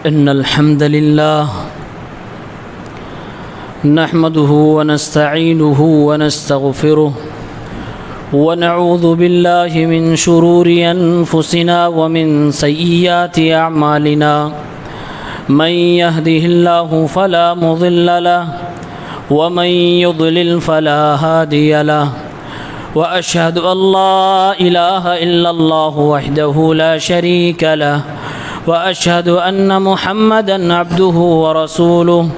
إن الحمد لله نحمده ونستعينه ونستغفره ونعوذ بالله من شرور أنفسنا ومن سيئات أعمالنا من يهده الله فلا مضل له ومن يضلل فلا هادي له وأشهد أن لا إله إلا الله وحده لا شريك له وأشهد أن محمدًا عبده ورسوله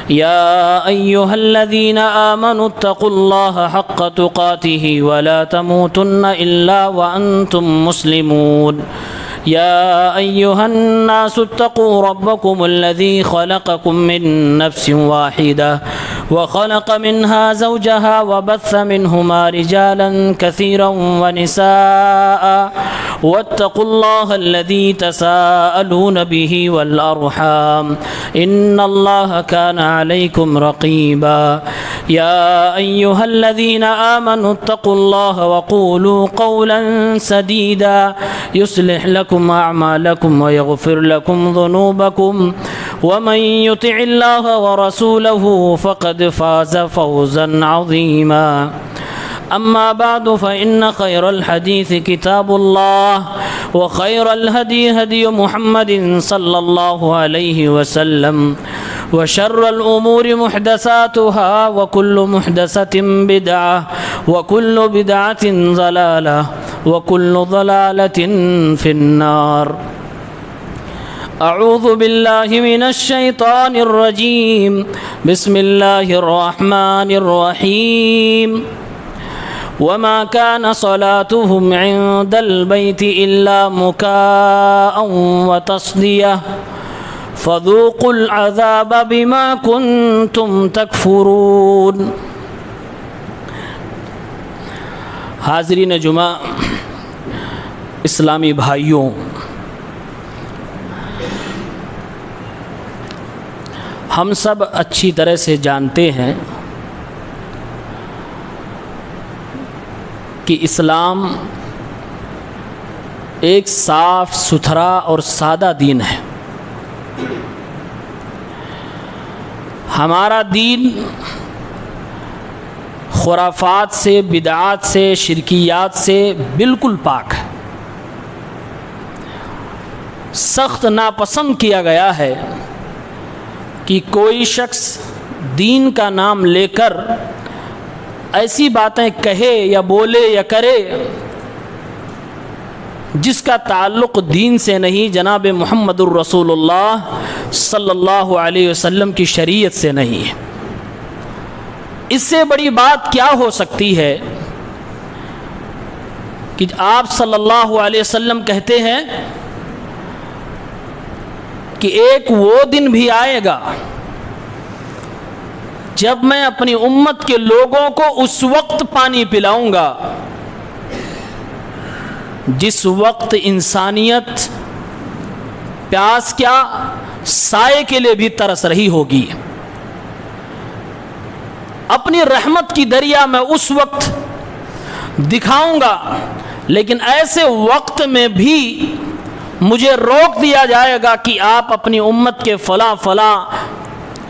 يا أيها الذين آمنوا اتقوا الله حق تقاته ولا تموتن إلا وأنتم مسلمون يا أيها الناس اتقوا ربكم الذي خلقكم من نفس واحدة وخلق منها زوجها وبث منهما رجالا كثيرا ونساء واتقوا الله الذي تساءلون به والأرحام إن الله كان عليكم رقيبا يا أيها الذين آمنوا اتقوا الله وقولوا قولا سديدا يصلح لكم أعمالكم ويغفر لكم ذنوبكم ومن يطع الله ورسوله فقد فاز فوزا عظيما أما بعد فإن خير الحديث كتاب الله وخير الهدي هدي محمد صلى الله عليه وسلم وشر الأمور محدثاتها وكل محدثة بدعة وكل بدعة ضلالة وكل ضلالة في النار أعوذ بالله من الشيطان الرجيم بسم الله الرحمن الرحيم وما كان صلاتهم عند البيت إلا مكاء وتصدية فذوقوا العذاب بما كنتم تكفرون. حاضرین جمعہ، اسلامی بھائیوں، ہم سب اچھی طرح سے جانتے ہیں کہ اسلام ایک صاف ستھرا اور سادہ دین ہے. ہمارا دین خرافات سے، بدعات سے، شرکیات سے بالکل پاک ہے. سخت ناپسند کیا گیا ہے کہ کوئی شخص دین کا نام لے کر ایسی باتیں کہے یا بولے یا کرے جس کا تعلق دین سے نہیں، جناب محمد الرسول اللہ صلی اللہ علیہ وسلم کی شریعت سے نہیں ہے. اس سے بڑی بات کیا ہو سکتی ہے کہ آپ صلی اللہ علیہ وسلم کہتے ہیں کہ ایک وہ دن بھی آئے گا جب میں اپنی امت کے لوگوں کو اس وقت پانی پلاؤں گا جس وقت انسانیت پیاس کیا سائے کے لیے بھی ترس رہی ہوگی. اپنی رحمت کی دریا میں اس وقت دکھاؤں گا، لیکن ایسے وقت میں بھی مجھے روک دیا جائے گا کہ آپ اپنی امت کے فلاں فلاں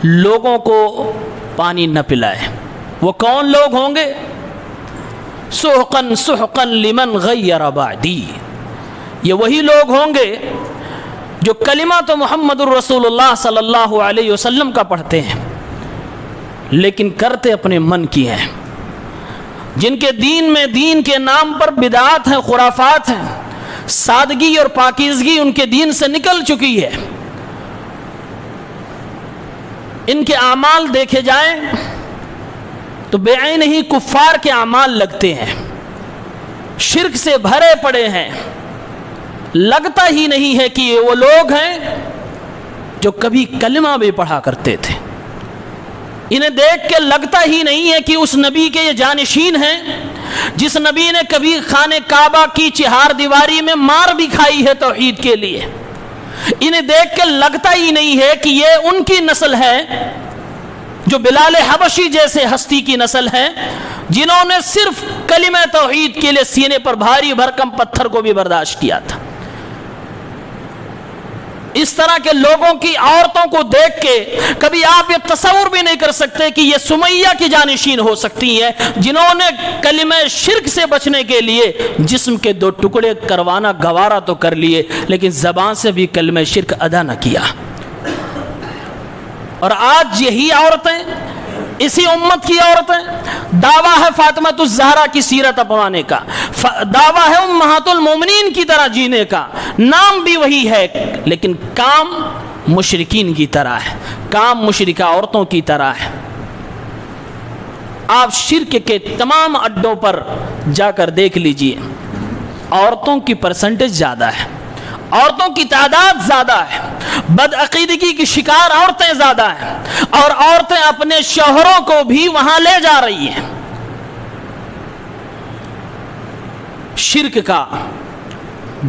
لوگوں کو پانی نہ پلائیں. وہ کون لوگ ہوں گے؟ سحقاً سحقاً لمن غیر بعدی. یہ وہی لوگ ہوں گے جو کلمہ تو محمد الرسول اللہ صلی اللہ علیہ وسلم کا پڑھتے ہیں لیکن کرتے اپنے من کی ہیں، جن کے دین میں دین کے نام پر بدعات ہیں، خرافات ہیں، سادگی اور پاکیزگی ان کے دین سے نکل چکی ہے. ان کے اعمال دیکھے جائیں تو بے عین ہی کفار کے اعمال لگتے ہیں، شرک سے بھرے پڑے ہیں. لگتا ہی نہیں ہے کہ یہ وہ لوگ ہیں جو کبھی کلمہ بھی پڑھا کرتے تھے. انہیں دیکھ کے لگتا ہی نہیں ہے کہ اس نبی کے یہ جانشین ہیں جس نبی نے کبھی خانہ کعبہ کی چہار دیواری میں مار بھی کھائی ہے توحید کے لیے. انہیں دیکھ کے لگتا ہی نہیں ہے کہ یہ ان کی نسل ہے جو بلال حبشی جیسے ہستی کی نسل ہے جنہوں نے صرف کلمہ توحید کے لیے سینے پر بھاری بھرکم پتھر کو بھی برداشت کیا تھا. اس طرح کے لوگوں کی عورتوں کو دیکھ کے کبھی آپ یہ تصور بھی نہیں کر سکتے کہ یہ سمیہ کی جانشین ہو سکتی ہیں، جنہوں نے کلمہ شرک سے بچنے کے لیے جسم کے 2 ٹکڑے کروانا گوارا تو کر لیے، لیکن زبان سے بھی کلمہ شرک ادا نہ کیا۔ اور آج یہی عورتیں، اسی امت کی عورتیں، دعویٰ ہے فاطمہ الزہرا کی سیرت اپنانے کا، دعویٰ ہے امہات المومنین کی طرح جینے کا، نام بھی وہی ہے، لیکن کام مشرکین کی طرح ہے، کام مشرکہ عورتوں کی طرح ہے۔ آپ شرک کے تمام اڈوں پر جا کر دیکھ لیجئے، عورتوں کی پرسنٹیج زیادہ ہے، عورتوں کی تعداد زیادہ ہے، بدعقیدگی کی شکار عورتیں زیادہ ہیں، اور عورتیں اپنے شوہروں کو بھی وہاں لے جا رہی ہیں۔ شرک کا،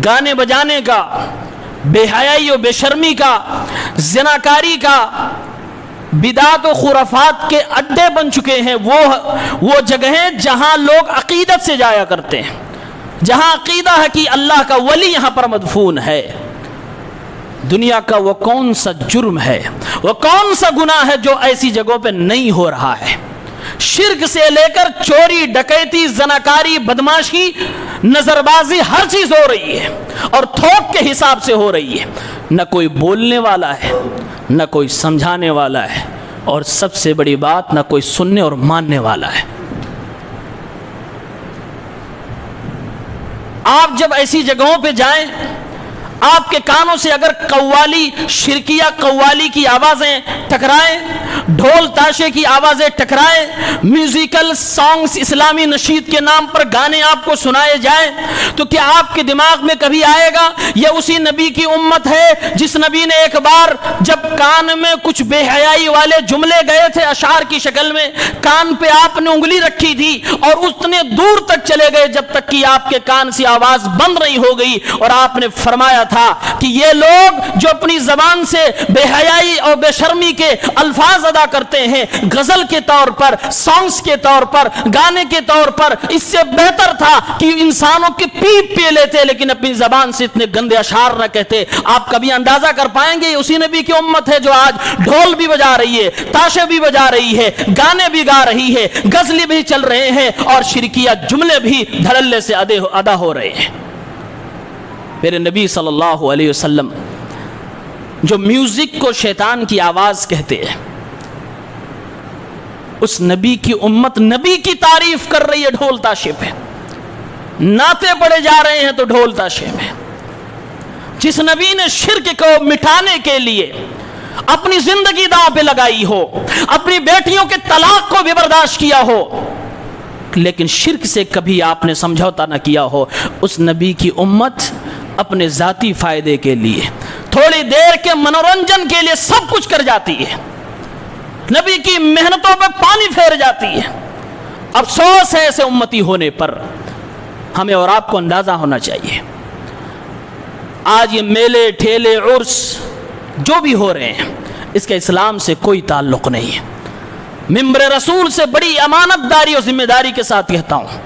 گانے بجانے کا، بے حیائی و بے شرمی کا، زناکاری کا، بدعات و خرافات کے اڈے بن چکے ہیں وہ جگہیں جہاں لوگ عقیدت سے جایا کرتے ہیں، جہاں عقیدہ ہے کہ اللہ کا ولی یہاں پر مدفون ہے۔ دنیا کا وہ کون سا جرم ہے، وہ کون سا گناہ ہے جو ایسی جگہوں پہ نہیں ہو رہا ہے؟ شرک سے لے کر چوری، ڈکیتی، زناکاری، بدماشی، نظر بازی، ہر چیز ہو رہی ہے، اور تھوک کے حساب سے ہو رہی ہے۔ نہ کوئی بولنے والا ہے، نہ کوئی سمجھانے والا ہے، اور سب سے بڑی بات نہ کوئی سننے اور ماننے والا ہے۔ آپ جب ایسی جگہوں پہ جائیں، آپ کے کانوں سے اگر قوالی، شرکیہ قوالی کی آوازیں ٹکرائیں، ڈھول تاشے کی آوازیں ٹکرائیں، میوزیکل سانگز، اسلامی نشید کے نام پر گانے آپ کو سنائے جائیں، تو کیا آپ کے دماغ میں کبھی آئے گا یہ اسی نبی کی امت ہے جس نبی نے ایک بار جب کان میں کچھ بے حیائی والے جملے گئے تھے اشعار کی شکل میں، کان پہ آپ نے انگلی رکھی تھی اور اتنے دور تک چلے گئے جب تک کہ آپ کے کان سے آواز بند نہیں ہو گئی، اور آپ نے فرمایا تھا کہ یہ لوگ جو اپنی زبان سے بے حیائی اور بے شرمی کے الفاظ ادا کرتے ہیں، غزل کے طور پر، سانگز کے طور پر، گانے کے طور پر، اس سے بہتر تھا کہ انسانوں کی پیپ پی لیتے لیکن اپنی زبان سے اتنے گندے اشعار نہ کہتے۔ آپ کبھی اندازہ کر پائیں گے اسی نبی کی امت ہے جو آج ڈھول بھی بجا رہی ہے، تاشے بھی بجا رہی ہے، گانے بھی گا رہی ہے، غزلیں بھی چل رہے ہیں، اور شرکیہ جملے بھی دھڑلے سے ادا ہو رہے ہیں۔ میرے نبی صلی اللہ علیہ وسلم جو میوزک کو شیطان کی آواز کہتے ہیں، اس نبی کی امت نبی کی تعریف کر رہی ہے ڈھول تاشے پہ، نعتیں پڑھے جا رہے ہیں تو ڈھول تاشے میں۔ جس نبی نے شرک کو مٹانے کے لیے اپنی زندگی داؤں پہ لگائی ہو، اپنی بیٹیوں کے طلاق کو بھی برداشت کیا ہو، لیکن شرک سے کبھی آپ نے سمجھوتا نہ کیا ہو، اس نبی کی امت اپنے ذاتی فائدے کے لیے، تھوڑی دیر کے منورنجن کے لیے سب کچھ کر جاتی ہے، نبی کی محنتوں پہ پانی پھیر جاتی ہے۔ افسوس ہے ایسے امتی ہونے پر، ہمیں اور آپ کو اندازہ ہونا چاہیے۔ آج یہ میلے، ٹھیلے، عرس جو بھی ہو رہے ہیں، اس کا اسلام سے کوئی تعلق نہیں ہے۔ ممبر رسول سے بڑی امانت داری اور ذمہ داری کے ساتھ کہتا ہوں،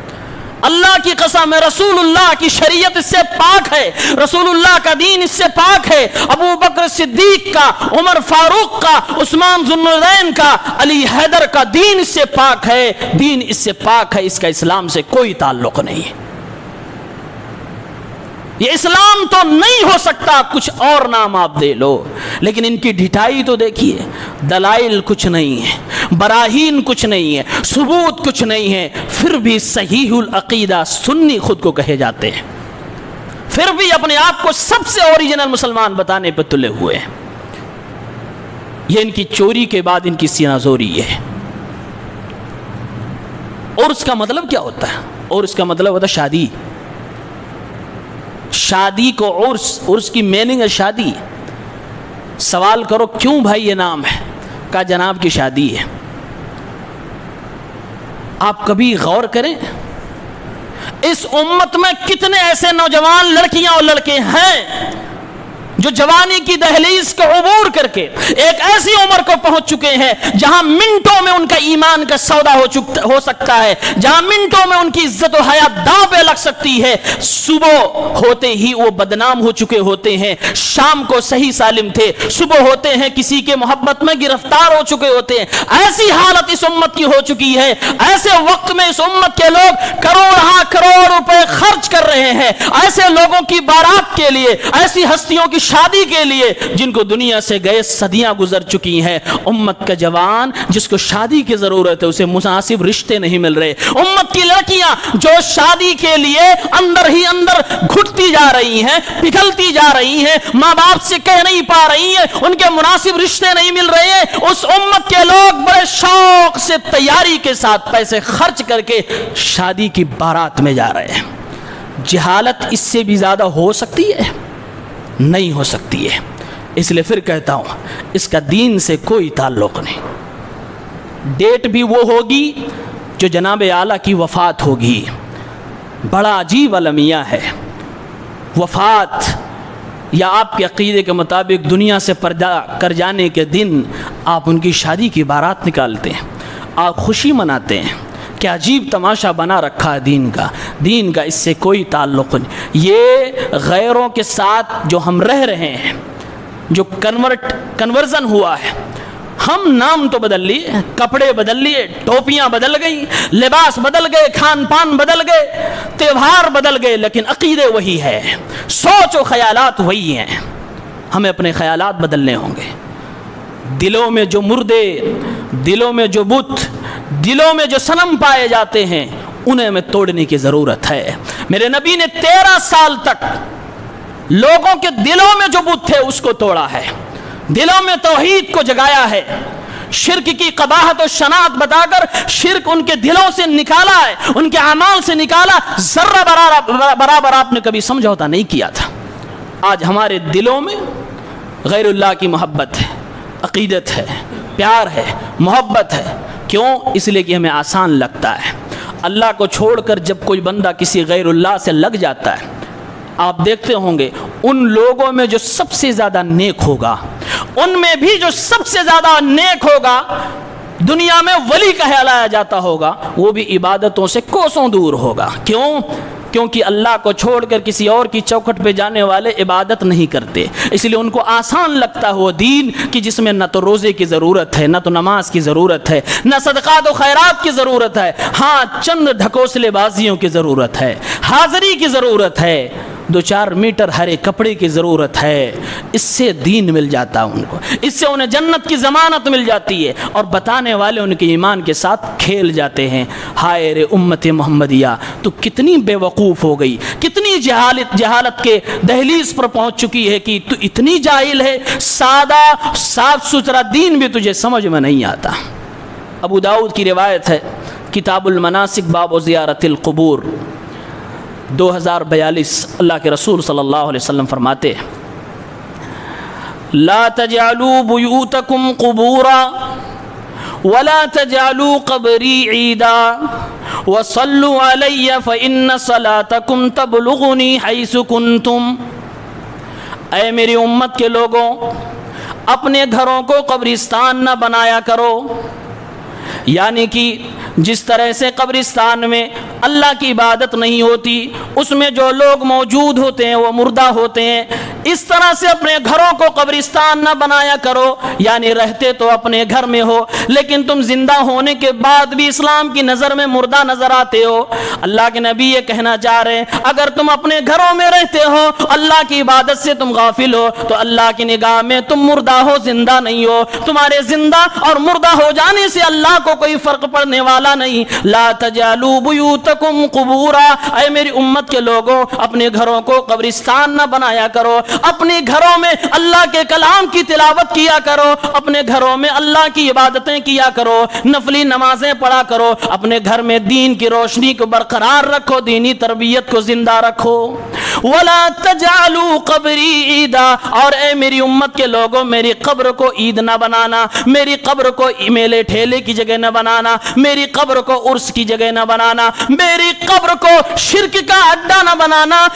اللہ کی قسم ہے، رسول اللہ کی شریعت اس سے پاک ہے، رسول اللہ کا دین اس سے پاک ہے، ابو بکر صدیق کا، عمر فاروق کا، عثمان ذو النورین کا، علی حیدر کا دین اس سے پاک ہے، دین اس سے پاک ہے، اس کا اسلام سے کوئی تعلق نہیں ہے۔ یہ اسلام تو نہیں ہو سکتا، کچھ اور نام آپ دے لو، لیکن ان کی ڈھٹائی تو دیکھیے، دلائل کچھ نہیں ہے، براہین کچھ نہیں ہے، ثبوت کچھ نہیں ہے، پھر بھی صحیح العقیدہ سنی خود کو کہے جاتے ہیں، پھر بھی اپنے آپ کو سب سے اوریجنل مسلمان بتانے پہ تلے ہوئے ہیں۔ یہ ان کی چوری کے بعد ان کی سینہ زوری ہے۔ اور اس کا مطلب کیا ہوتا ہے؟ اور اس کا مطلب ہوتا ہے شادی۔ شادی کو عرس کی میننگ ہے شادی۔ سوال کرو کیوں بھائی یہ نام ہے؟ کہا جناب کی شادی ہے۔ آپ کبھی غور کریں اس امت میں کتنے ایسے نوجوان لڑکیاں اور لڑکے ہیں جو جوانی کی دہلیز کا عبور کر کے ایک ایسی عمر کو پہنچ چکے ہیں جہاں منٹوں میں ان کا ایمان کا سودا ہو سکتا ہے، جہاں منٹوں میں ان کی عزت و حیا داؤ پہ لگ سکتی ہے، صبح ہوتے ہی وہ بدنام ہو چکے ہوتے ہیں، شام کو صحیح سالم تھے، صبح ہوتے ہیں کسی کے محبت میں گرفتار ہو چکے ہوتے ہیں۔ ایسی حالت اس امت کی ہو چکی ہے، ایسے وقت میں اس امت کے لوگ کروڑ روپے خرچ کر رہے ہیں ایسے لوگوں کی بارات کے لیے، ایسی ہستیوں کی شادی کے لیے جن کو دنیا سے گئے صدیاں گزر چکی ہیں۔ امت کا جوان جس کو شادی کی ضرورت ہے اسے مناسب رشتے نہیں مل رہے، امت کی لڑکیاں جو شادی کے لیے اندر ہی اندر گھٹتی جا رہی ہیں، پگھلتی جا رہی ہیں، ماں باپ سے کہہ نہیں پا رہی ہیں، ان کے مناسب رشتے نہیں مل رہے ہیں، اس امت کے لوگ بڑے شوق سے تیاری کے ساتھ پیسے خرچ کر کے شادی کی بارات میں جا رہے ہیں۔ جہالت اس سے بھی زیادہ ہو سکتی ہے؟ نہیں ہو سکتی ہے۔ اس لیے پھر کہتا ہوں اس کا دین سے کوئی تعلق نہیں۔ ڈیٹ بھی وہ ہوگی جو جناب اعلیٰ کی وفات ہوگی۔ بڑا عجیب المیہ ہے، وفات یا آپ کے عقیدے کے مطابق دنیا سے پردہ کر جانے کے دن آپ ان کی شادی کی بارات نکالتے ہیں، آپ خوشی مناتے ہیں۔ کیا عجیب تماشا بنا رکھا ہے دین کا اس سے کوئی تعلق نہیں۔ یہ غیروں کے ساتھ جو ہم رہ رہے ہیں، جو کنورژن ہوا ہے، ہم نام تو بدل لیے، کپڑے بدل لیے، ٹوپیاں بدل گئی، لباس بدل گئے، کھان پان بدل گئے، تہوار بدل گئے، لیکن عقیدے وہی ہے، سوچ و خیالات وہی ہیں۔ ہمیں اپنے خیالات بدلنے ہوں گے۔ دلوں میں جو مردے، دلوں میں جو بت، دلوں میں جو صنم پائے جاتے ہیں انہیں ہمیں توڑنے کی ضرورت ہے۔ میرے نبی نے 13 سال تک لوگوں کے دلوں میں جو بت تھے اس کو توڑا ہے، دلوں میں توحید کو جگایا ہے، شرک کی قباحت و شناعت بتا کر شرک ان کے دلوں سے نکالا ہے، ان کے اعمال سے نکالا۔ ذرہ برابر آپ نے کبھی سمجھوتا نہیں کیا تھا۔ آج ہمارے دلوں میں غیر اللہ کی محبت ہے، عقیدت ہے، پیار ہے، محبت ہے۔ کیوں؟ اس لیے کہ ہمیں آسان لگتا ہے۔ اللہ کو چھوڑ کر جب کوئی بندہ کسی غیر اللہ سے لگ جاتا ہے، آپ دیکھتے ہوں گے ان لوگوں میں جو سب سے زیادہ نیک ہوگا، ان میں بھی جو سب سے زیادہ نیک ہوگا، دنیا میں ولی کہلایا جاتا ہوگا، وہ بھی عبادتوں سے کوسوں دور ہوگا۔ کیوں؟ کیونکہ اللہ کو چھوڑ کر کسی اور کی چوکھٹ پہ جانے والے عبادت نہیں کرتے، اس لیے ان کو آسان لگتا ہو دین کہ جس میں نہ تو روزے کی ضرورت ہے، نہ تو نماز کی ضرورت ہے، نہ صدقات و خیرات کی ضرورت ہے، ہاں چند ڈھکوسلے بازیوں کی ضرورت ہے، حاضری کی ضرورت ہے، 2-4 میٹر ہرے کپڑے کی ضرورت ہے۔ اس سے دین مل جاتا ان کو، اس سے انہیں جنت کی ضمانت مل جاتی ہے، اور بتانے والے ان کے ایمان کے ساتھ کھیل جاتے ہیں۔ ہائے رے امت محمدیہ، تو کتنی بے وقوف ہو گئی، کتنی جہالت کے دہلیز پر پہنچ چکی ہے کہ تو اتنی جاہل ہے، سادہ صاف ستھرا دین بھی تجھے سمجھ میں نہیں آتا۔ ابو داؤد کی روایت ہے، کتاب المناسک باب زیارت القبور 2042، اللہ کے رسول صلی اللہ علیہ وسلم فرماتے ہیں لا تجعلوا بیوتکم قبورا ولا تجعلوا قبری عیدا وصلوا علی فإن صلاتکم تبلغنی حیث کنتم۔ اے میری امت کے لوگوں، اپنے گھروں کو قبرستان نہ بنایا کرو، یعنی کہ جس طرح سے قبرستان میں اللہ کی عبادت نہیں ہوتی، اس میں جو لوگ موجود ہوتے ہیں وہ مردہ ہوتے ہیں، اس طرح سے اپنے گھروں کو قبرستان نہ بنایا کرو، یعنی رہتے تو اپنے گھر میں ہو لیکن تم زندہ ہونے کے بعد بھی اسلام کی نظر میں مردہ نظر آتے ہو۔ اللہ کے نبی یہ کہنا چاہ رہے ہیں اگر تم اپنے گھروں میں رہتے ہو، اللہ کی عبادت سے تم غافل ہو، تو اللہ کی نگاہ میں تم مردہ ہو، زندہ نہیں ہو۔ تمہارے زندہ اور مردہ ہو جانے سے اللہ کو کوئی فرق پڑنے والا نہیں۔ لا تجعلوا بیوتکم قبورا، اے میری امت کے لوگوں، اپنے گھروں کو قبرستان نہ بنایا کرو، اپنے گھروں میں اللہ کے کلام کی تلاوت کیا کرو، اپنے گھروں میں اللہ کی عبادتیں کیا کرو، نفلی نمازیں پڑھا کرو، اپنے گھر میں دین کی روشنی کو برقرار رکھو، دینی تربیت کو زندہ رکھو۔ ولا تجعلوا قبری عیدا، اور اے میری امت کے لوگوں، میری قبر کو عید نہ بنانا، میری قبر کو میلے ٹھیلے کی جگہ نہ بنانا، میری قبر کو عرس کی جگہ نہ بنانا، میری قبر کو شرک کا اڈا نہ بنانا،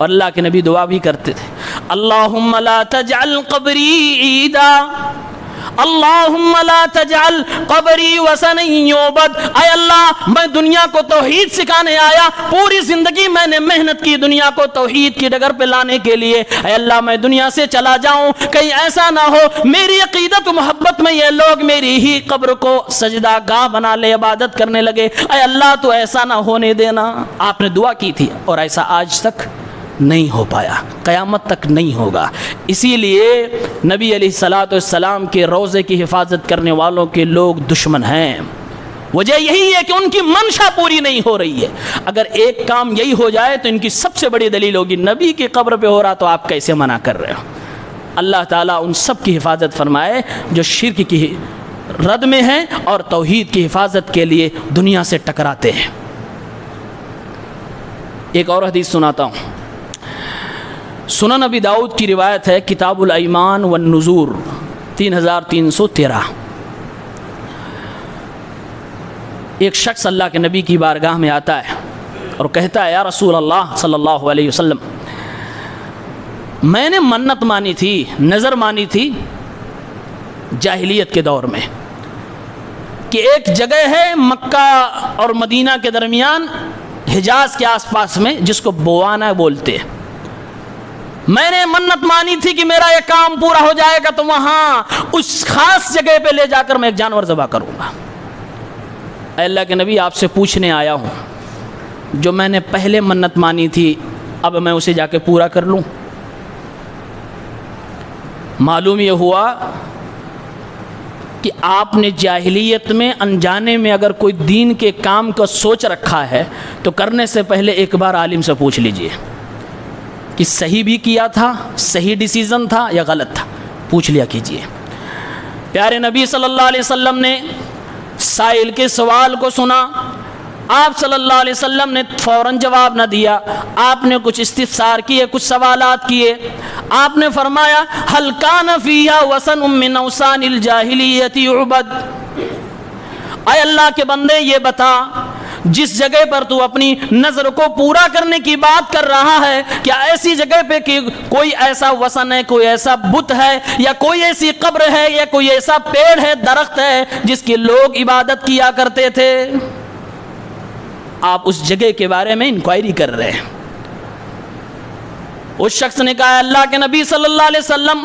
اور اللہ کے نبی دعا بھی کرتے تھے، اللہم لا تجعل قبری عیدا، اللہم لا تجعل قبری وثنا یعبد۔ اے اللہ میں دنیا کو توحید سکھانے آیا، پوری زندگی میں نے محنت کی دنیا کو توحید کی ڈگر پہ لانے کے لیے، اے اللہ میں دنیا سے چلا جاؤں، کہیں ایسا نہ ہو میری عقیدت و محبت میں یہ لوگ میری ہی قبر کو سجدہ گاہ بنا لے، عبادت کرنے لگے، اے اللہ تو ایسا نہ ہونے دینا۔ آپ نے دعا کی تھی اور ایسا آج تک نہیں ہو پایا، قیامت تک نہیں ہوگا۔ اسی لیے نبی علیہ الصلوۃ والسلام کے روضے کی حفاظت کرنے والوں کے لوگ دشمن ہیں۔ وجہ یہی ہے کہ ان کی منشا پوری نہیں ہو رہی ہے۔ اگر ایک کام یہی ہو جائے تو ان کی سب سے بڑی دلیل ہوگی نبی کی قبر پہ ہو رہا تو آپ کیسے منع کر رہے ہو۔ اللہ تعالیٰ ان سب کی حفاظت فرمائے جو شرک کی رد میں ہیں اور توحید کی حفاظت کے لیے دنیا سے ٹکراتے ہیں۔ ایک اور حدیث سناتا ہوں، سنن ابی داؤد کی روایت ہے، کتاب الایمان والنذور 3313۔ ایک شخص اللہ کے نبی کی بارگاہ میں آتا ہے اور کہتا ہے، یا رسول اللہ صلی اللہ علیہ وسلم، میں نے منت مانی تھی، نظر مانی تھی جاہلیت کے دور میں کہ ایک جگہ ہے مکہ اور مدینہ کے درمیان، حجاز کے آس پاس میں، جس کو بوانا بولتے ہیں۔ میں نے منت مانی تھی کہ میرا یہ کام پورا ہو جائے گا تو وہاں اس خاص جگہ پہ لے جا کر میں ایک جانور ذبح کروں گا۔ اے اللہ کے نبی، آپ سے پوچھنے آیا ہوں، جو میں نے پہلے منت مانی تھی اب میں اسے جا کے پورا کر لوں؟ معلوم یہ ہوا کہ آپ نے جاہلیت میں انجانے میں اگر کوئی دین کے کام کا سوچ رکھا ہے تو کرنے سے پہلے ایک بار عالم سے پوچھ لیجئے کہ صحیح بھی کیا تھا، صحیح ڈیسیزن تھا یا غلط تھا، پوچھ لیا کیجئے۔ پیارے نبی صلی اللہ علیہ وسلم نے سائل کے سوال کو سنا، آپ صلی اللہ علیہ وسلم نے فوراً جواب نہ دیا، آپ نے کچھ استفسار کیے، کچھ سوالات کیے۔ آپ نے فرمایا، هل كان فيها وثن من اوثان الجاہلیت یعبد؟ اے اللہ کے بندے یہ بتا، جس جگہ پر تو اپنی نظر کو پورا کرنے کی بات کر رہا ہے، کیا ایسی جگہ پہ کہ کوئی ایسا وثن ہے، کوئی ایسا بت ہے، یا کوئی ایسی قبر ہے، یا کوئی ایسا پیڑ ہے، درخت ہے جس کی لوگ عبادت کیا کرتے تھے؟ آپ اس جگہ کے بارے میں انکوائری کر رہے ہیں۔ اس شخص نے کہا، اللہ کے نبی صلی اللہ علیہ وسلم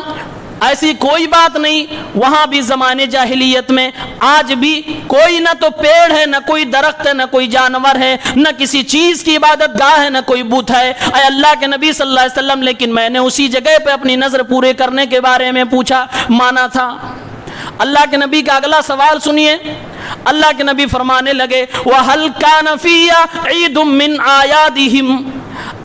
ایسی کوئی بات نہیں، وہاں بھی زمانے جاہلیت میں آج بھی کوئی نہ تو پیڑ ہے، نہ کوئی درخت ہے، نہ کوئی جانور ہے، نہ کسی چیز کی عبادت گاہ ہے، نہ کوئی بت ہے۔ اے اللہ کے نبی صلی اللہ علیہ وسلم، لیکن میں نے اسی جگہ پہ اپنی نظر پورے کرنے کے بارے میں پوچھا، مانا تھا۔ اللہ کے نبی کا اگلا سوال سنیے، اللہ کے نبی فرمانے لگے، وَهَلْ كَانَ فِيهَا عِيدٌ مِّنْ آيَاتِهِمْ؟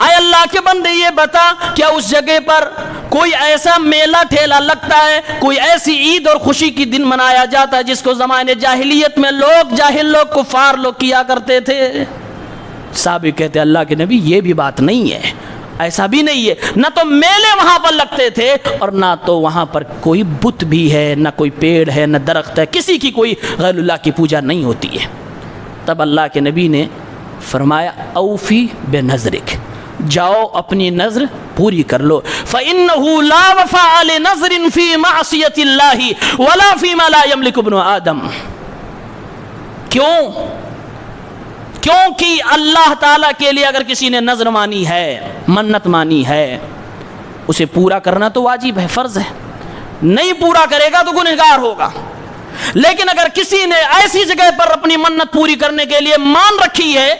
اے اللہ کے بندے یہ بتا، کیا اس جگہ پر کوئی ایسا میلہ ٹھیلا لگتا ہے، کوئی ایسی عید اور خوشی کی دن منایا جاتا ہے جس کو زمانے جاہلیت میں لوگ، جاہل لوگ، کفار لوگ کیا کرتے تھے؟ صحابی کہتے ہیں، اللہ کے نبی یہ بھی بات نہیں ہے، ایسا بھی نہیں ہے، نہ تو میلے وہاں پر لگتے تھے اور نہ تو وہاں پر کوئی بت بھی ہے، نہ کوئی پیڑ ہے، نہ درخت ہے، کسی کی کوئی غیر اللہ کی پوجا نہیں ہوتی ہے۔ تب اللہ کے نبی نے فرمایا، اوفی بنظرک، جاؤ اپنی نظر پوری کر لو، فإنه لا وفاء لنظر في معصية الله ولا فيما لا يملك ابن آدم۔ کیونکہ اللہ تعالیٰ کے لیے اگر کسی نے نظر مانی ہے، منت مانی ہے، اسے پورا کرنا تو واجب ہے، فرض ہے، نہیں پورا کرے گا تو گنہگار ہوگا۔ لیکن اگر کسی نے ایسی جگہ پر اپنی منت پوری کرنے کے لیے مان رکھی ہے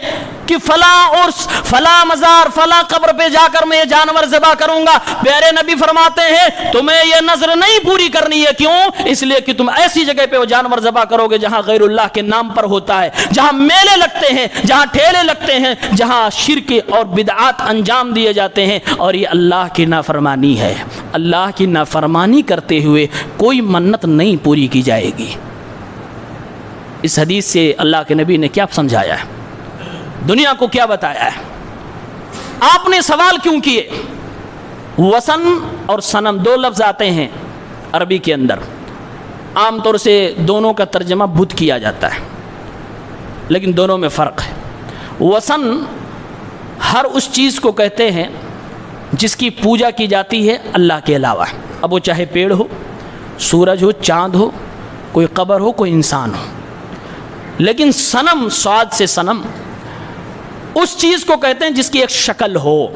کہ فلاں عرس، فلاں مزار، فلاں قبر پہ جا کر میں یہ جانور ذبح کروں گا، پیارے نبی فرماتے ہیں تمہیں یہ نظر نہیں پوری کرنی ہے۔ کیوں؟ اس لیے کہ تم ایسی جگہ پہ وہ جانور ذبح کرو گے جہاں غیر اللہ کے نام پر ہوتا ہے، جہاں میلے لگتے ہیں، جہاں ٹھیلے لگتے ہیں، جہاں شرک اور بدعات انجام دیے جاتے ہیں، اور یہ اللہ کی نافرمانی ہے۔ اللہ کی نافرمانی کرتے ہوئے کوئی منت نہیں پوری کی جائے گی۔ اس حدیث سے اللہ کے نبی نے کیا سمجھایا ہے، دنیا کو کیا بتایا ہے؟ آپ نے سوال کیوں کیے؟ وثن اور صنم دو لفظ آتے ہیں عربی کے اندر، عام طور سے دونوں کا ترجمہ بت کیا جاتا ہے، لیکن دونوں میں فرق ہے۔ وثن ہر اس چیز کو کہتے ہیں جس کی پوجا کی جاتی ہے اللہ کے علاوہ، اب وہ چاہے پیڑ ہو، سورج ہو، چاند ہو، کوئی قبر ہو، کوئی انسان ہو. لیکن صنم، صاد سے صنم، اس چیز کو کہتے ہیں جس کی ایک شکل ہو،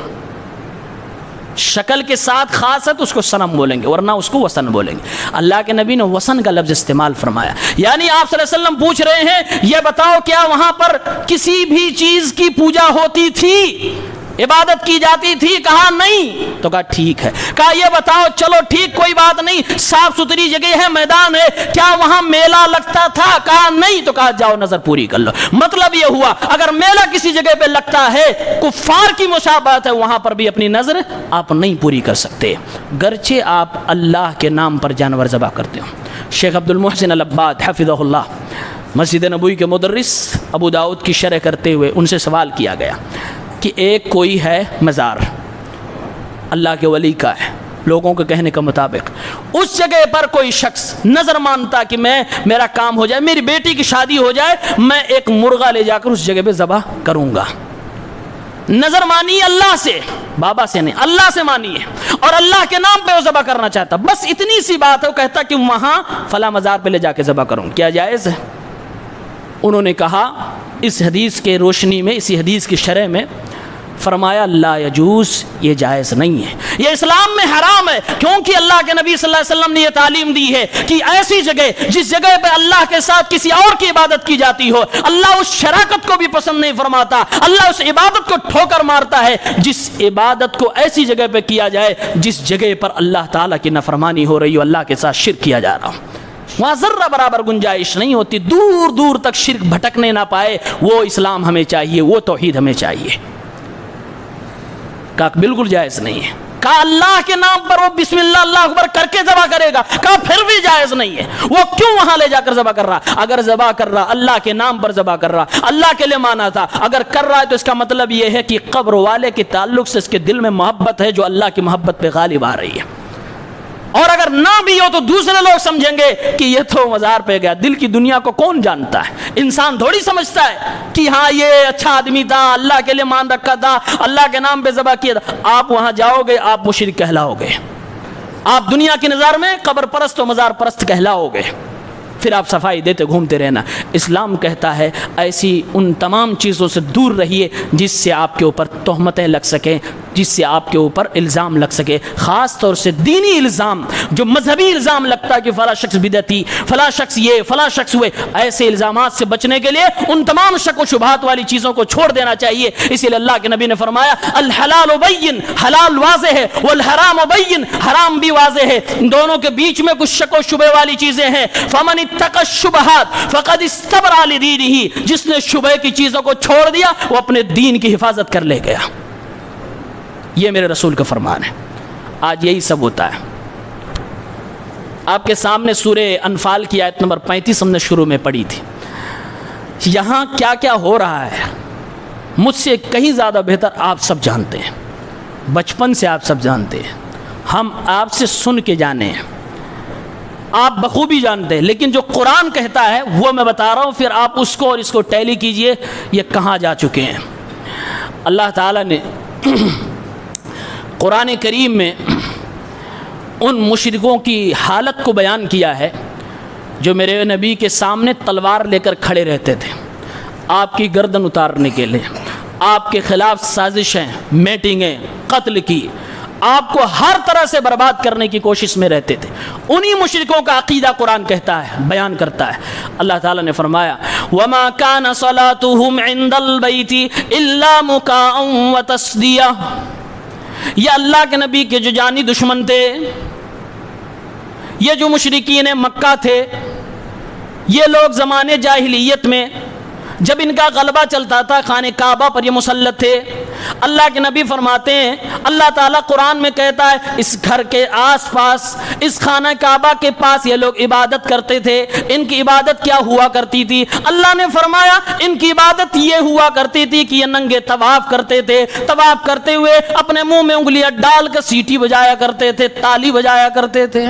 شکل کے ساتھ خاص ہے تو اس کو صنم بولیں گے، ورنہ اس کو وثن بولیں گے. اللہ کے نبی نے وثن کا لفظ استعمال فرمایا. یعنی آپ صلی اللہ علیہ وسلم پوچھ رہے ہیں یہ بتاؤ کیا وہاں پر کسی بھی چیز کی پوجا ہوتی تھی، عبادت کی جاتی تھی؟ کہا نہیں. تو کہا ٹھیک ہے. کہا یہ بتاؤ، چلو ٹھیک کوئی بات نہیں، صاف ستھری جگہ ہے، میدان ہے، کیا وہاں میلہ لگتا تھا؟ کہا نہیں. تو کہا جاؤ نظر پوری کر لو. مطلب یہ ہوا اگر میلہ کسی جگہ پہ لگتا ہے، کفار کی مشابہت ہے، وہاں پر بھی اپنی نظر آپ نہیں پوری کر سکتے، گرچہ آپ اللہ کے نام پر جانور ذبح کرتے ہو. شیخ عبد المحسن العباد حفظہ اللہ، مسجد نبوی کے مدرس، ابو داؤد کی شرح کرتے ہوئے ان سے سوال کیا گیا کہ ایک کوئی ہے مزار اللہ کے ولی کا ہے، لوگوں کے کہنے کے مطابق اس جگہ پر کوئی شخص نظر مانتا کہ میرا کام ہو جائے، میری بیٹی کی شادی ہو جائے، میں ایک مرغا لے جا کر اس جگہ پہ ذبح کروں گا. نظر مانی اللہ سے، بابا سے نہیں، اللہ سے مانی ہے، اور اللہ کے نام پہ وہ ذبح کرنا چاہتا، بس اتنی سی بات ہے. وہ کہتا کہ وہاں فلاں مزار پہ لے جا کے ذبح کروں، کیا جائز ہے؟ انہوں نے کہا اس حدیث کے روشنی میں، اسی حدیث کی شرح میں فرمایا لا یجوز، یہ جائز نہیں ہے، یہ اسلام میں حرام ہے. کیونکہ اللہ کے نبی صلی اللہ علیہ وسلم نے یہ تعلیم دی ہے کہ ایسی جگہ جس جگہ پہ اللہ کے ساتھ کسی اور کی عبادت کی جاتی ہو، اللہ اس شراکت کو بھی پسند نہیں فرماتا، اللہ اس عبادت کو ٹھوکر مارتا ہے. جس عبادت کو ایسی جگہ پہ کیا جائے جس جگہ پر اللہ تعالیٰ کی نافرمانی ہو رہی ہو، اللہ کے ساتھ شرک کیا جا رہا ہو، وہاں ذرہ برابر گنجائش نہیں ہوتی، دور دور تک شرک بھٹکنے نہ پائے، وہ اسلام ہمیں چاہیے، وہ توحید ہمیں چاہیے. کہا بالکل جائز نہیں ہے. کہا اللہ کے نام پر وہ بسم اللہ اللہ اکبر کر کے ذبح کرے گا؟ کہا پھر بھی جائز نہیں ہے. وہ کیوں وہاں لے جا کر ذبح کر رہا؟ اگر ذبح کر رہا اللہ کے نام پر ذبح کر رہا، اللہ کے لیے مانا تھا، اگر کر رہا ہے تو اس کا مطلب یہ ہے کہ قبر والے کے تعلق سے اس کے دل میں محبت ہے جو اللہ کی محبت پہ غالب آ رہی ہے. اور اگر نہ بھی ہو تو دوسرے لوگ سمجھیں گے کہ یہ تو مزار پہ گیا. دل کی دنیا کو کون جانتا ہے؟ انسان تھوڑی سمجھتا ہے کہ ہاں یہ اچھا آدمی تھا، اللہ کے لیے مان رکھا تھا، اللہ کے نام پہ ذبح کیا تھا. آپ وہاں جاؤ گے آپ مشرک کہلاؤ گے، آپ دنیا کی نظر میں قبر پرست و مزار پرست کہلاؤ گے، پھر آپ صفائی دیتے گھومتے رہنا. اسلام کہتا ہے ایسی ان تمام چیزوں سے دور رہیے جس سے آپ کے اوپر تہمتیں لگ سکیں، جس سے آپ کے اوپر الزام لگ سکے، خاص طور سے دینی الزام. جو مذہبی الزام لگتا ہے کہ فلاں شخص بدعتی، فلاں شخص یہ، فلاں شخص ہوئے، ایسے الزامات سے بچنے کے لیے ان تمام شک و شبہات والی چیزوں کو چھوڑ دینا چاہیے. اسی لیے اللہ کے نبی نے فرمایا الحلال بین، حلال واضح ہے، والحرام بین، حرام بھی واضح ہے، دونوں کے بیچ میں کچھ شک و شبہ والی چیزیں ہیں. فمن اتقى الشبہات فقد استبرأ لدینہ، جس نے شبہ کی چیزوں کو چھوڑ دیا وہ اپنے دین کی حفاظت کر لے گیا. یہ میرے رسول کا فرمان ہے. آج یہی سب ہوتا ہے. آپ کے سامنے سورہ انفال کی آیت نمبر 35 ہم نے شروع میں پڑھی تھی. یہاں کیا کیا ہو رہا ہے مجھ سے کہیں زیادہ بہتر آپ سب جانتے ہیں، بچپن سے آپ سب جانتے ہیں، ہم آپ سے سن کے جانے ہیں، آپ بخوبی جانتے ہیں. لیکن جو قرآن کہتا ہے وہ میں بتا رہا ہوں، پھر آپ اس کو اور اس کو ٹیلی کیجئے یہ کہاں جا چکے ہیں. اللہ تعالیٰ نے قرآن کریم میں ان مشرکوں کی حالت کو بیان کیا ہے جو میرے نبی کے سامنے تلوار لے کر کھڑے رہتے تھے آپ کی گردن اتارنے کے لیے، آپ کے خلاف سازشیں، میٹنگیں، قتل کی، آپ کو ہر طرح سے برباد کرنے کی کوشش میں رہتے تھے. انہی مشرکوں کا عقیدہ قرآن کہتا ہے، بیان کرتا ہے. اللہ تعالیٰ نے فرمایا وَمَا كَانَ صَلَاتُهُمْ عِنْدَ الْبَيْتِ إِلَّا مُكَاءً وَتَصْدِيَةً. یہ اللہ کے نبی کے جو جانی دشمن تھے، یہ جو مشرکین مکہ تھے، یہ لوگ زمانے جاہلیت میں جب ان کا غلبہ چلتا تھا خانہ کعبہ پر یہ مسلط تھے. اللہ کے نبی فرماتے ہیں، اللہ تعالیٰ قرآن میں کہتا ہے اس گھر کے آس پاس، اس خانہ کعبہ کے پاس یہ لوگ عبادت کرتے تھے. ان کی عبادت کیا ہوا کرتی تھی؟ اللہ نے فرمایا ان کی عبادت یہ ہوا کرتی تھی کہ یہ ننگے طواف کرتے تھے، طواف کرتے ہوئے اپنے منہ میں انگلیاں ڈال کر سیٹی بجایا کرتے تھے، تالی بجایا کرتے تھے.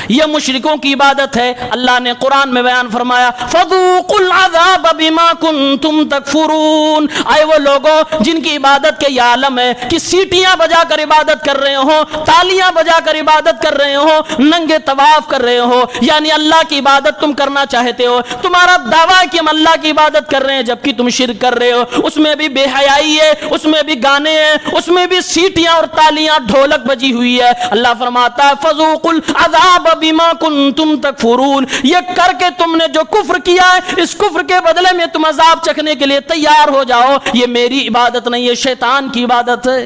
یہ مشرکوں کی عبادت ہے. اللہ نے قرآن میں بیان فرمایا فذوقوا العذاب بما کنتم تکفرون. آئے وہ لوگوں جن کی عبادت کے یہ عالم ہے کہ سیٹیاں بجا کر عبادت کر رہے ہو, تالیاں بجا کر عبادت کر رہے ہو, ننگے طواف کر رہے ہو, یعنی اللہ کی عبادت تم کرنا چاہتے ہو, تمہارا دعویٰ ہے کہ ہم اللہ کی عبادت کر رہے ہیں جبکہ تم شرک کر رہے ہو. اس میں بھی بے حیائی ہے, اس میں بھی گانے ہیں, اس میں بھی سیٹیاں اور تالیاں ڈھولک بجی ہوئی ہے. اللہ فرماتا ہے فذوقوا العذاب بما کنتم تکفرون. یہ کر کے تم نے جو کفر کیا ہے اس کفر کے بدلے میں تم عذاب چکھنے کے لیے تیار ہو جاؤ. یہ میری عبادت نہیں, یہ شیطان کی عبادت ہے.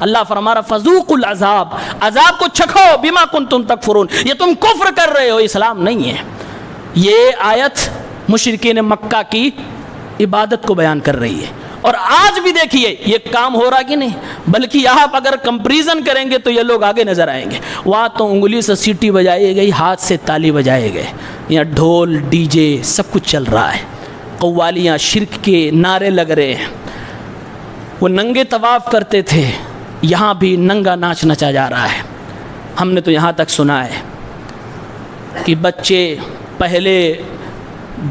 اللہ فرما رہا فذوقوا العذاب, عذاب کو چکھو بما کنتم تکفرون. یہ تم کفر کر رہے ہو, اسلام نہیں ہے. یہ آیت مشرکین مکہ کی عبادت کو بیان کر رہی ہے. اور آج بھی دیکھیے یہ کام ہو رہا کہ نہیں, بلکہ یہاں اگر کمپریزن کریں گے تو یہ لوگ آگے نظر آئیں گے. وہاں تو انگلی سے سیٹی بجائی گئی, ہاتھ سے تالی بجائے گئے, یہاں ڈھول ڈی جے سب کچھ چل رہا ہے, قوالیاں شرک کے نعرے لگ رہے ہیں. وہ ننگے طواف کرتے تھے, یہاں بھی ننگا ناچ نچا جا رہا ہے. ہم نے تو یہاں تک سنا ہے کہ بچے پہلے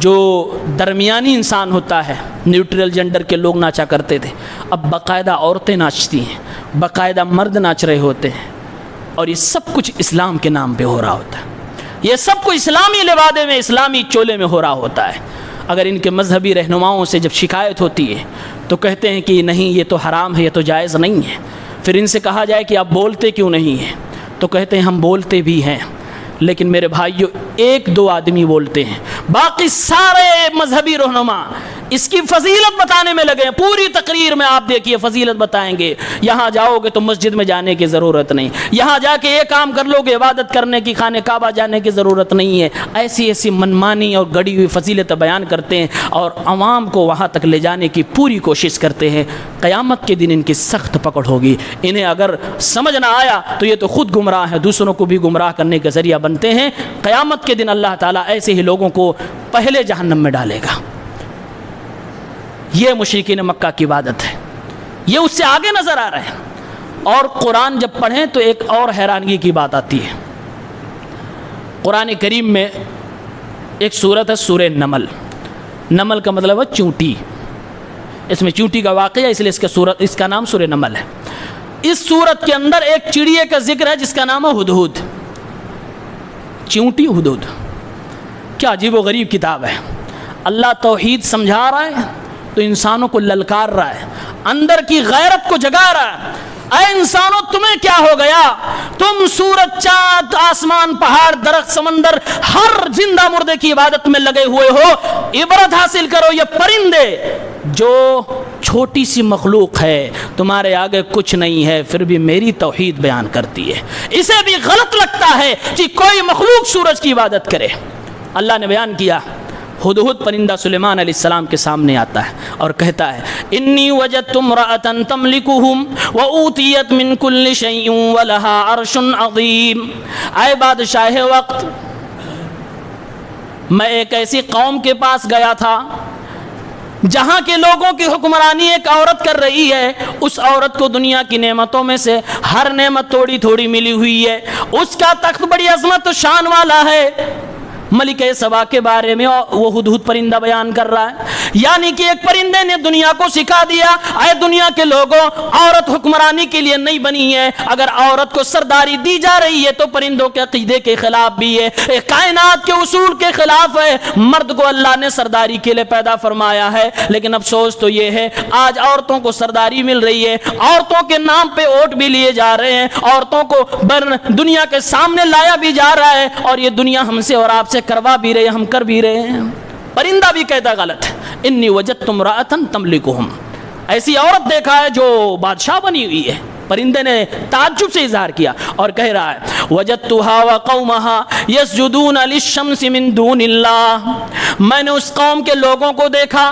جو درمیانی انسان ہوتا ہے, نیوٹرل جنڈر کے لوگ ناچا کرتے تھے, اب باقاعدہ عورتیں ناچتی ہیں, باقاعدہ مرد ناچ رہے ہوتے ہیں. اور یہ سب کچھ اسلام کے نام پہ ہو رہا ہوتا ہے. یہ سب کچھ اسلامی لبادے میں, اسلامی چولے میں ہو رہا ہوتا ہے. اگر ان کے مذہبی رہنماؤں سے جب شکایت ہوتی ہے تو کہتے ہیں کہ نہیں یہ تو حرام ہے, یہ تو جائز نہیں ہے. پھر ان سے کہا جائے کہ آپ بولتے کیوں نہیں ہیں, تو کہتے ہیں ہم بولتے بھی ہیں, لیکن میرے بھائیو ایک دو آدمی بولتے ہیں, باقی سارے مذہبی رہنما اس کی فضیلت بتانے میں لگے ہیں. پوری تقریر میں آپ دیکھیے فضیلت بتائیں گے. یہاں جاؤ گے تو مسجد میں جانے کی ضرورت نہیں, یہاں جا کے یہ کام کر لو گے عبادت کرنے کی, خانہ کعبہ جانے کی ضرورت نہیں ہے. ایسی ایسی منمانی اور گڑی ہوئی فضیلت بیان کرتے ہیں اور عوام کو وہاں تک لے جانے کی پوری کوشش کرتے ہیں. قیامت کے دن ان کی سخت پکڑ ہوگی. انہیں اگر سمجھ نہ آیا تو یہ تو خود گمراہ ہیں, دوسروں کو بھی گمراہ کرنے کا ذریعہ بنتے ہیں. قیامت کے دن اللہ تعالیٰ ایسے ہی لوگوں کو پہلے جہنم میں ڈالے گا. یہ مشرکین مکہ کی عبادت ہے, یہ اس سے آگے نظر آ رہے ہیں. اور قرآن جب پڑھیں تو ایک اور حیرانگی کی بات آتی ہے. قرآن کریم میں ایک سورت ہے سورہ نمل. نمل کا مطلب ہے چونٹی, اس میں چونٹی کا واقعہ, اس لیے اس کا نام سورہ نمل ہے. اس سورت کے اندر ایک چڑیے کا ذکر ہے جس کا نام ہے ہدہد. چونٹی ہدہد, کیا عجیب و غریب کتاب ہے. اللہ توحید سمجھا رہا ہے تو انسانوں کو للکار رہا ہے, اندر کی غیرت کو جگا رہا ہے. اے انسانوں تمہیں کیا ہو گیا, تم سورج چاند آسمان پہاڑ درخت سمندر ہر زندہ مردے کی عبادت میں لگے ہوئے ہو. عبرت حاصل کرو, یہ پرندے جو چھوٹی سی مخلوق ہے تمہارے آگے کچھ نہیں ہے, پھر بھی میری توحید بیان کرتی ہے. اسے بھی غلط لگتا ہے کہ کوئی مخلوق سورج کی عبادت کرے. اللہ نے بیان کیا ہدہد پرندہ سلیمان علیہ السلام کے سامنے آتا ہے اور کہتا ہے انی وجدت امرأة تملکہم وأوتیت من کل شیء ولہا عرش عظیم. اے بادشاہ وقت, میں ایک ایسی قوم کے پاس گیا تھا جہاں کے لوگوں کی حکمرانی ایک عورت کر رہی ہے. اس عورت کو دنیا کی نعمتوں میں سے ہر نعمت تھوڑی تھوڑی ملی ہوئی ہے. اس کا تخت بڑی عظمت و شان والا ہے. ملکہ سبا کے بارے میں وہ ہدہد پرندہ بیان کر رہا ہے. یعنی کہ ایک پرندے نے دنیا کو سکھا دیا, اے دنیا کے لوگوں عورت حکمرانی کے لیے نہیں بنی ہے. اگر عورت کو سرداری دی جا رہی ہے تو پرندوں کے عقیدے کے خلاف بھی ہے, کائنات کے اصول کے خلاف ہے. مرد کو اللہ نے سرداری کے لیے پیدا فرمایا ہے, لیکن افسوس تو یہ ہے آج عورتوں کو سرداری مل رہی ہے, عورتوں کے نام پہ ووٹ بھی لیے جا رہے ہیں, عورتوں کو دنیا کے سامنے لایا بھی جا رہا ہے, اور یہ دنیا ہم سے اور آپ سے کروا بھی رہے, ہم کر بھی رہے ہیں. پرندہ بھی کہتا غلط ہے, انی وجدت امرأة تملکہم, ایسی عورت دیکھا ہے جو بادشاہ بنی ہوئی ہے. پرندے نے تعجب سے اظہار کیا اور کہہ رہا ہے وجدتها وقومها يسجدون للشمس من دون اللہ, میں نے اس قوم کے لوگوں کو دیکھا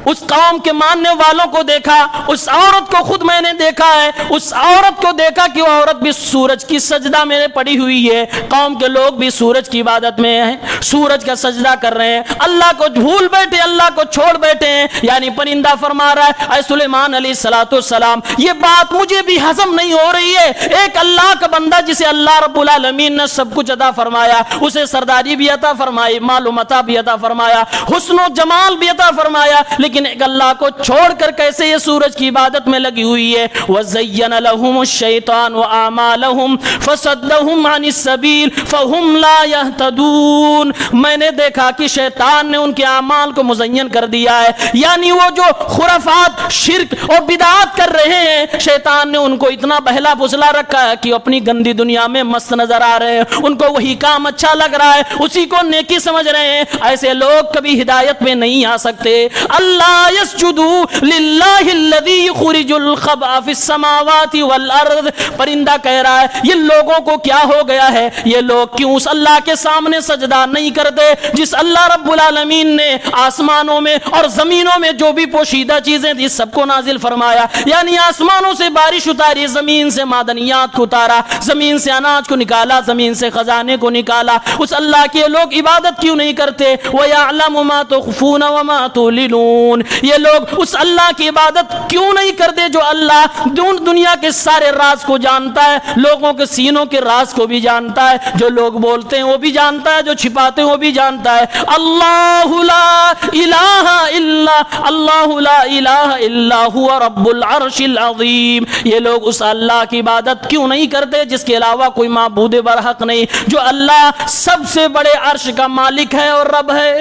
اس قوم کے ماننے والوں کو دیکھا، اس عورت کو خود میں نے دیکھا ہے، اس عورت کو دیکھا کہ وہ عورت بھی سورج کی سجدہ میں پڑی ہوئی ہے، قوم کے لوگ بھی سورج کی عبادت میں ہیں، سورج کا سجدہ کر رہے ہیں، اللہ کو بھول بیٹھے، اللہ کو چھوڑ بیٹھے ہیں۔ یعنی پرندہ فرما رہا ہے اے سلیمان علیہ السلام، یہ بات مجھے بھی ہضم نہیں ہو رہی ہے، ایک اللہ کا بندہ جسے اللہ رب العالمین نے سب کچھ عطا فرمایا، اسے سرداری بھی عطا فرمائی، مال و متاع بھی عطا فرمایا، حسن و جمال بھی عطا فرمایا، لیکن ایک اللہ کو چھوڑ کر کیسے یہ سورج کی عبادت میں لگی ہوئی ہے۔ وَزَيَّنَ لَهُمُ الشَّيْطَانُ أَعْمَالَهُمْ فَصَدَّهُمْ عَنِ السَّبِيلِ فَهُمْ لَا يَهْتَدُونَ۔ میں نے دیکھا کہ شیطان نے ان کے اعمال کو مزین کر دیا ہے، یعنی وہ جو خرافات، شرک اور بدعات کر رہے ہیں، شیطان نے ان کو اتنا بہلا پھسلا رکھا ہے کہ اپنی گندی دنیا میں مست نظر آ رہے ہیں، ان کو وہی کام اچھا لگ رہا ہے، اسی کو نیکی سمجھ رہے ہیں۔ ایسے لوگ کبھی ہدایت میں نہیں آ سکتے۔ اللہ یسجدوا للہ الذی یخرج الخبأ فی السماوات والارض۔ پرندہ کہہ رہا ہے یہ لوگوں کو کیا ہو گیا ہے، یہ لوگ کیوں اس اللہ کے سامنے سجدہ نہیں کرتے جس اللہ رب العالمین نے آسمانوں میں اور زمینوں میں جو بھی پوشیدہ چیزیں تھی سب کو نازل فرمایا، یعنی آسمانوں سے بارش اتاری، زمین سے معدنیات کو اتارا، زمین سے اناج کو نکالا، زمین سے خزانے کو نکالا، اس اللہ کے لوگ عبادت کیوں نہیں کرتے؟ وَيَعْلَمُ مَا تُخْفُونَ وَمَا تُعْلِنُونَ۔ یہ لوگ اس اللہ کی عبادت کیوں نہیں کرتے جو اللہ دنیا کے سارے راز کو جانتا ہے، لوگوں کے سینوں کے راز کو بھی جانتا ہے، جو لوگ بولتے ہیں وہ بھی جانتا ہے، جو چھپاتے ہیں وہ بھی جانتا ہے۔ اللہ لا الہ الا اللہ لا الہ الا هو رب العرش العظیم۔ یہ لوگ اس اللہ کی عبادت کیوں نہیں کرتے جس کے علاوہ کوئی معبود برحق نہیں، جو اللہ سب سے بڑے عرش کا مالک ہے اور رب ہے۔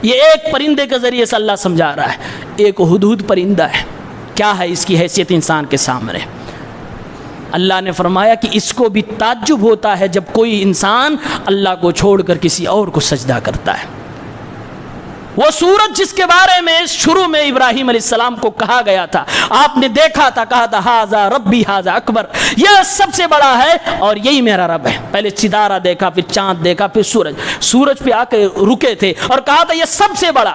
یہ ایک پرندے کے ذریعے سے اللہ سمجھا رہا ہے، ایک ہدہد پرندہ ہے، کیا ہے اس کی حیثیت انسان کے سامنے؟ اللہ نے فرمایا کہ اس کو بھی تعجب ہوتا ہے جب کوئی انسان اللہ کو چھوڑ کر کسی اور کو سجدہ کرتا ہے۔ وہ سورج جس کے بارے میں شروع میں ابراہیم علیہ السلام کو کہا گیا تھا، آپ نے دیکھا تھا، کہا تھا ھذا ربی ھذا اکبر، یہ سب سے بڑا ہے اور یہی میرا رب ہے۔ پہلے ستارہ دیکھا، پھر چاند دیکھا، پھر سورج پہ آ کے رکے تھے اور کہا تھا یہ سب سے بڑا۔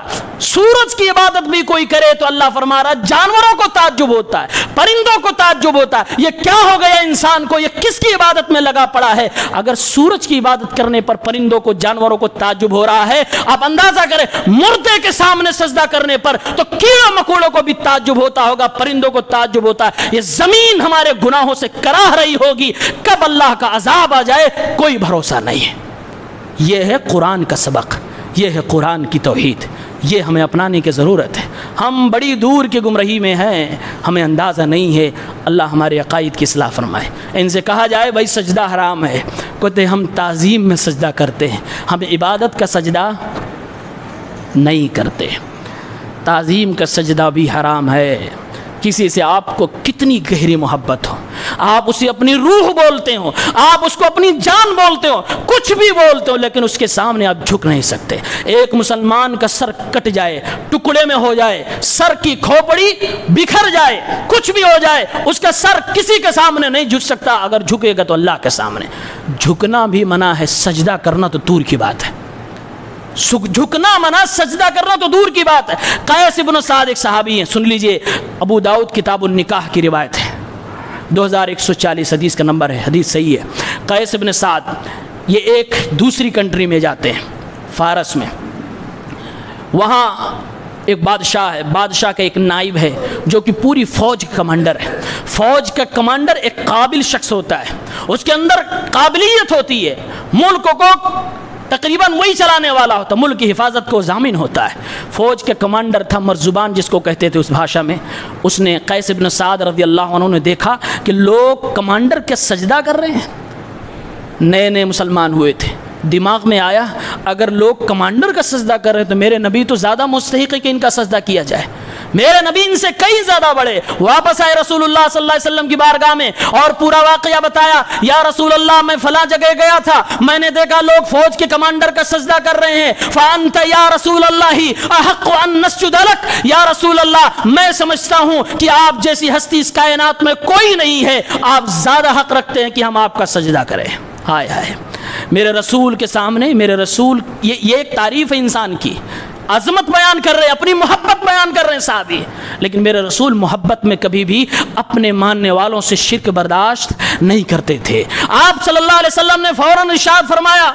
سورج کی عبادت بھی کوئی کرے تو اللہ فرما رہا جانوروں کو تعجب ہوتا ہے، پرندوں کو تعجب ہوتا ہے، یہ کیا ہو گیا انسان کو، یہ کس کی عبادت میں لگا پڑا ہے؟ اگر سورج کی عبادت کرنے پر پرندوں کو، جانوروں کو تعجب ہو رہا ہے، آپ اندازہ کریں مردے کے سامنے سجدہ کرنے پر تو کیڑے مکوڑوں کو بھی تعجب ہوتا ہوگا، پرندوں کو تعجب ہوتا ہے۔ یہ زمین ہمارے گناہوں سے کراہ رہی ہوگی، کب اللہ کا عذاب آ جائے کوئی بھروسہ نہیں ہے۔ یہ ہے قرآن کا سبق، یہ ہے قرآن کی توحید، یہ ہمیں اپنانے کی ضرورت ہے۔ ہم بڑی دور کی گمراہی میں ہیں، ہمیں اندازہ نہیں ہے۔ اللہ ہمارے عقائد کی اصلاح فرمائے۔ ان سے کہا جائے بھائی سجدہ حرام ہے، کہتے ہم تعظیم میں سجدہ کرتے ہیں، ہم عبادت کا سجدہ نہیں کرتے۔ تعظیم کا سجدہ بھی حرام ہے۔ کسی سے آپ کو کتنی گہری محبت ہو، آپ اسے اپنی روح بولتے ہو، آپ اس کو اپنی جان بولتے ہو، کچھ بھی بولتے ہو، لیکن اس کے سامنے آپ جھک نہیں سکتے۔ ایک مسلمان کا سر کٹ جائے، ٹکڑے میں ہو جائے، سر کی کھوپڑی بکھر جائے، کچھ بھی ہو جائے، اس کا سر کسی کے سامنے نہیں جھک سکتا۔ اگر جھکے گا تو اللہ کے سامنے۔ جھکنا بھی منع ہے، سجدہ کرنا تو دور کی بات ہے۔ جھکنا منع، سجدہ کرنا تو دور کی بات ہے۔ قیس بن سعد ایک صحابی ہیں، سن لیجئے، ابو داؤد کتاب النکاح کی روایت ہے، 2140 حدیث کا نمبر ہے، حدیث صحیح ہے۔ قیس بن سعد یہ ایک دوسری کنٹری میں جاتے ہیں، فارس میں، وہاں ایک بادشاہ ہے، بادشاہ کا ایک نائب ہے جو کہ پوری فوج کا کمانڈر ہے۔ فوج کا کمانڈر ایک قابل شخص ہوتا ہے، اس کے اندر قابلیت ہوتی ہے، ملک کو تقریباً وہی چلانے والا ہوتا، ملک کی حفاظت کو ضامن ہوتا ہے۔ فوج کے کمانڈر تھا مرزبان جس کو کہتے تھے اس بھاشا میں۔ اس نے قیس بن سعد رضی اللہ عنہ نے دیکھا کہ لوگ کمانڈر کے سجدہ کر رہے ہیں، نئے نئے مسلمان ہوئے تھے، دماغ میں آیا اگر لوگ کمانڈر کا سجدہ کر رہے ہیں تو میرے نبی تو زیادہ مستحق ہے کہ ان کا سجدہ کیا جائے، میرے نبی ان سے کئی زیادہ بڑے۔ واپس آئے رسول اللہ صلی اللہ علیہ وسلم کی بارگاہ میں اور پورا واقعہ بتایا، یا رسول اللہ میں فلاں جگہ گیا تھا، میں نے دیکھا لوگ فوج کے کمانڈر کا سجدہ کر رہے ہیں، فانت یا رسول اللہ احق ان نسجد لک، یا رسول اللہ میں سمجھتا ہوں کہ آپ جیسی ہستی اس کائنات میں کوئی نہیں ہے، آپ زیادہ حق رکھتے ہیں کہ ہم آپ کا سجدہ کریں۔ ہائے ہائے، میرے رسول کے سامنے، میرے رسول، یہ ایک تعریف ہے انسان کی عظمت بیان کر رہے, اپنی محبت بیان کر رہے ہیں صحابی, لیکن میرے رسول محبت میں کبھی بھی اپنے ماننے والوں سے شرک برداشت نہیں کرتے تھے. آپ صلی اللہ علیہ وسلم نے فوراً ارشاد فرمایا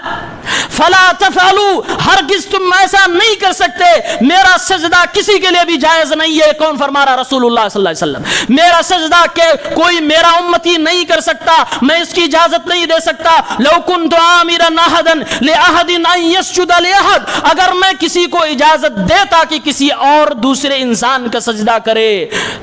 فلا تفعلوا, ہرگز تم ایسا نہیں کر سکتے, میرا سجدہ کسی کے لیے بھی جائز نہیں ہے. کون فرما رہا؟ رسول اللہ صلی اللہ علیہ وسلم. میرا سجدہ کہ کوئی میرا امتی نہیں کر سکتا, میں اس کی اجازت نہیں دے سکتا. لو کنت آمرا احدا لاحد ان يسجد لاحد, اگر میں کسی کو اجازت دیتا کہ کسی اور دوسرے انسان کا سجدہ کرے,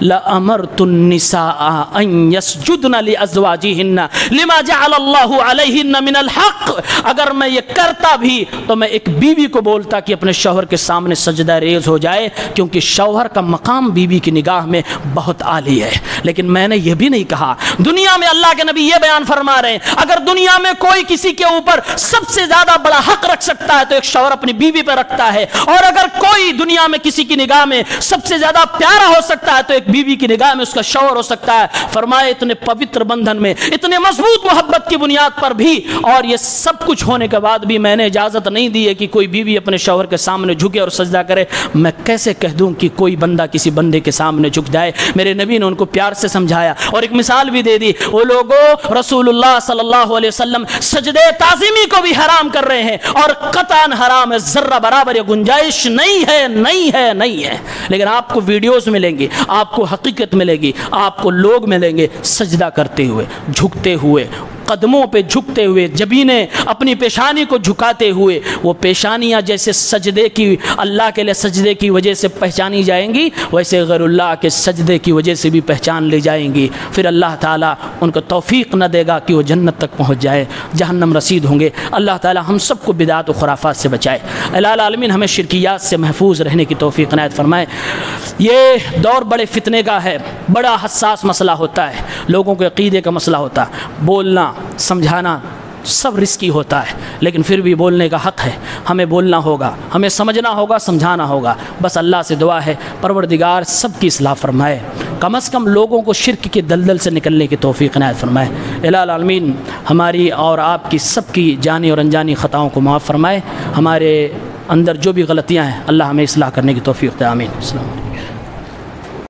لامرت النساء ان يسجدن لازواجهن لما جعل الله عليهن من الحق, اگر میں یہ کرتا بھی تو میں ایک بیوی کو بولتا کہ اپنے شوہر کے سامنے سجدہ ریز ہو جائے, کیونکہ شوہر کا مقام بیوی کی نگاہ میں بہت عالی ہے. لیکن میں نے یہ بھی نہیں کہا, دنیا میں اللہ کے نبی یہ بیان فرما رہے ہیں اگر دنیا میں کوئی کسی کے اوپر سب سے زیادہ بڑا حق رکھ سکتا ہے تو ایک شوہر اپنی بیوی پہ رکھتا ہے, اور اگر کوئی دنیا میں کسی کی نگاہ میں سب سے زیادہ پیارا ہو سکتا ہے تو ایک بیوی کی نگاہ میں اس کا شوہر ہو سکتا ہے. فرمائے اتنے پوتر بندھن میں, اتنے مضبوط محبت کی بنیاد پر بھی, اور یہ سب کچھ ہونے کے بعد بھی میں نے اجازت نہیں دی ہے کہ کوئی بیوی اپنے شوہر کے سامنے جھکے اور سجدہ کرے. میں کیسے کہہ دوں کہ کوئی بندہ کسی بندے کے سامنے جھک جائے؟ میرے نبی نے ان کو پیار سے سمجھایا اور ایک مثال بھی دے دی. وہ لوگوں رسول اللہ صلی اللہ علیہ وسلم سجدے تعظیمی کو بھی حرام کر رہے ہیں, اور قطعاً حرام ہے, ذرہ برابر یہ گنجائش نہیں ہے, نہیں ہے, نہیں ہے. لیکن آپ کو ویڈیوز ملیں گی, آپ کو حقیقت ملے گی, آپ کو لوگ ملیں گے سجدہ کرتے ہوئے, جھکتے ہوئے, قدموں پہ جھکتے ہوئے, جبینیں اپنی پیشانی کو جھکاتے ہوئے. وہ پیشانیاں جیسے سجدے کی, اللہ کے لیے سجدے کی وجہ سے پہچانی جائیں گی, ویسے غیر اللہ کے سجدے کی وجہ سے بھی پہچان لی جائیں گی. پھر اللہ تعالیٰ ان کو توفیق نہ دے گا کہ وہ جنت تک پہنچ جائے, جہنم رسید ہوں گے. اللہ تعالیٰ ہم سب کو بدعات و خرافات سے بچائے. الہ العالمین ہمیں شرکیات سے محفوظ رہنے کی توفیق عنایت فرمائے. یہ دور بڑے فتنے کا ہے, بڑا حساس مسئلہ ہوتا ہے, لوگوں کے عقیدے کا مسئلہ ہوتا ہے. بولنا سمجھانا سب رسکی ہوتا ہے, لیکن پھر بھی بولنے کا حق ہے. ہمیں بولنا ہوگا, ہمیں سمجھنا ہوگا, سمجھانا ہوگا. بس اللہ سے دعا ہے پروردگار سب کی اصلاح فرمائے, کم از کم لوگوں کو شرک کے دلدل سے نکلنے کی توفیق عنایت فرمائے. الہ العالمین ہماری اور آپ کی سب کی جانی اور انجانی خطاؤں کو معاف فرمائے. ہمارے اندر جو بھی غلطیاں ہیں اللہ ہمیں اصلاح کرنے کی توفیق دے. آمین. السلام.